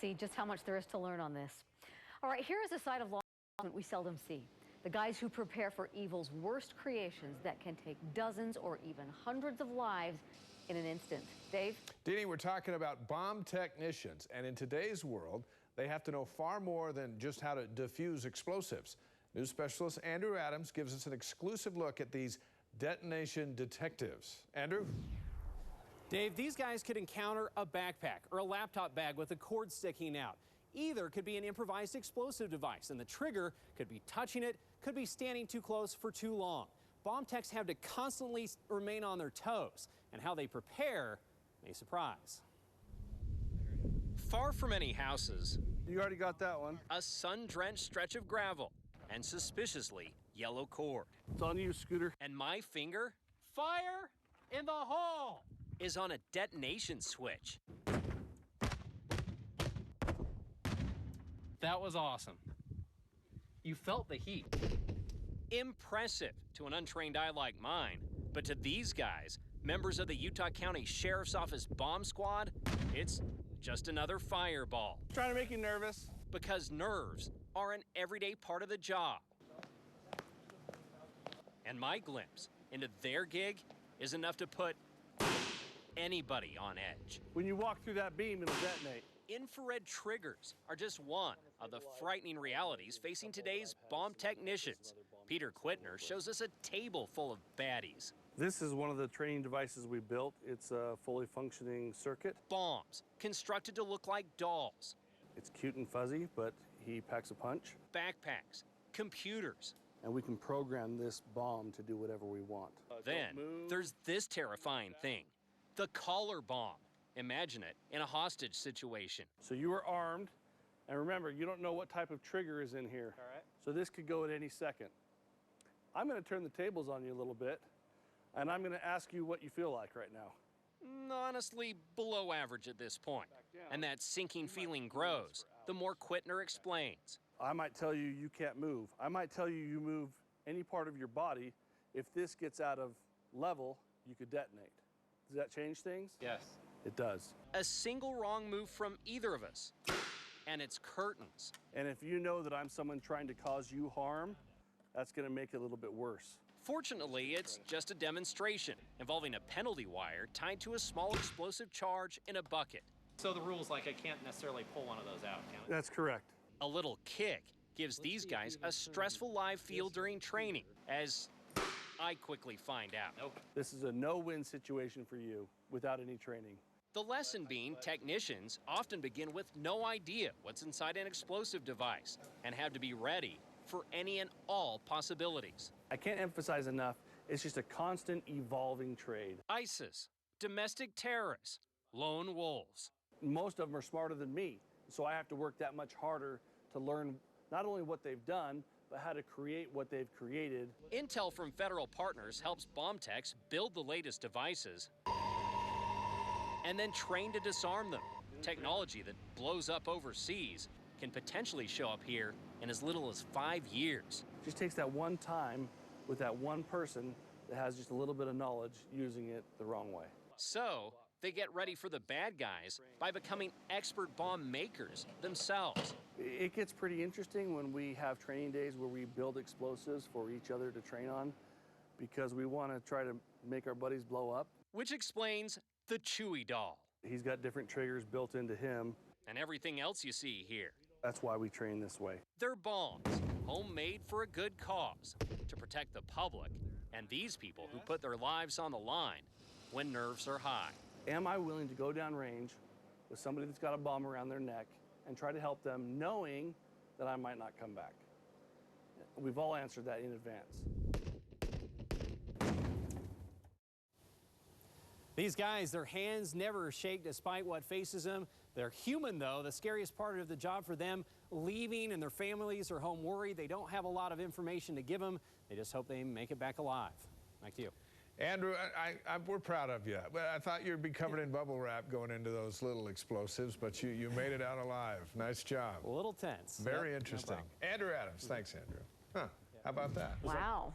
see just how much there is to learn on this. All right, here is a side of law enforcement we seldom see. The guys who prepare for evil's worst creations that can take dozens or even hundreds of lives in an instant. Dave? Deanie, we're talking about bomb technicians, and in today's world, they have to know far more than just how to defuse explosives. News specialist Andrew Adams gives us an exclusive look at these detonation detectives. Andrew? Dave, these guys could encounter a backpack or a laptop bag with a cord sticking out. Either could be an improvised explosive device, and the trigger could be touching it, could be standing too close for too long. Bomb techs have to constantly remain on their toes, and how they prepare may surprise. Far from any houses. You already got that one. A sun-drenched stretch of gravel, and suspiciously yellow cord. It's on you, Scooter. And my finger, fire in the hole, is on a detonation switch. That was awesome. You felt the heat. Impressive to an untrained eye like mine, but to these guys, members of the Utah County Sheriff's Office bomb squad, it's just another fireball. Trying to make you nervous. Because nerves are an everyday part of the job. And my glimpse into their gig is enough to put anybody on edge. When you walk through that beam, it'll detonate. Infrared triggers are just one of the frightening realities facing today's bomb technicians. Peter Quittner shows us a table full of baddies. This is one of the training devices we built. It's a fully functioning circuit. Bombs constructed to look like dolls. It's cute and fuzzy, but he packs a punch. Backpacks, computers. And we can program this bomb to do whatever we want. Then there's this terrifying thing, the collar bomb. Imagine it in a hostage situation. So you are armed, and remember, you don't know what type of trigger is in here. All right. So this could go at any second. I'm going to turn the tables on you a little bit, and I'm going to ask you what you feel like right now. Honestly, below average at this point. And that sinking feeling grows the more Quittner explains. I might tell you you can't move. I might tell you you move any part of your body. If this gets out of level, you could detonate. Does that change things? Yes. It does. A single wrong move from either of us, and it's curtains. And if you know that I'm someone trying to cause you harm, that's going to make it a little bit worse. Fortunately, it's just a demonstration involving a penalty wire tied to a small explosive charge in a bucket. So the rule's like I can't necessarily pull one of those out, can I? That's correct. A little kick gives these guys a stressful live feel during training, as I quickly find out. Nope. This is a no-win situation for you without any training. The lesson being technicians often begin with no idea what's inside an explosive device and have to be ready for any and all possibilities. I can't emphasize enough, it's just a constant evolving trade. ISIS, domestic terrorists, lone wolves. Most of them are smarter than me, so I have to work that much harder to learn not only what they've done, but how to create what they've created. Intel from federal partners helps bomb techs build the latest devices and then train to disarm them. Technology that blows up overseas can potentially show up here in as little as 5 years. It just takes that one time with that one person that has just a little bit of knowledge using it the wrong way. So they get ready for the bad guys by becoming expert bomb makers themselves. It gets pretty interesting when we have training days where we build explosives for each other to train on, because we want to try to make our buddies blow up. Which explains the Chewy doll. He's got different triggers built into him. And everything else you see here. That's why we train this way. They're bombs, homemade for a good cause, to protect the public and these people who put their lives on the line when nerves are high. Am I willing to go down range with somebody that's got a bomb around their neck and try to help them knowing that I might not come back? We've all answered that in advance. These guys, their hands never shake despite what faces them. They're human, though. The scariest part of the job for them, leaving and their families are home worried. They don't have a lot of information to give them. They just hope they make it back alive. Back to you. Andrew, we're proud of you. I thought you'd be covered in bubble wrap going into those little explosives, but you made it out alive. Nice job. A little tense. Very interesting. No Andrew Adams. Thanks, Andrew. Huh. How about that? Wow.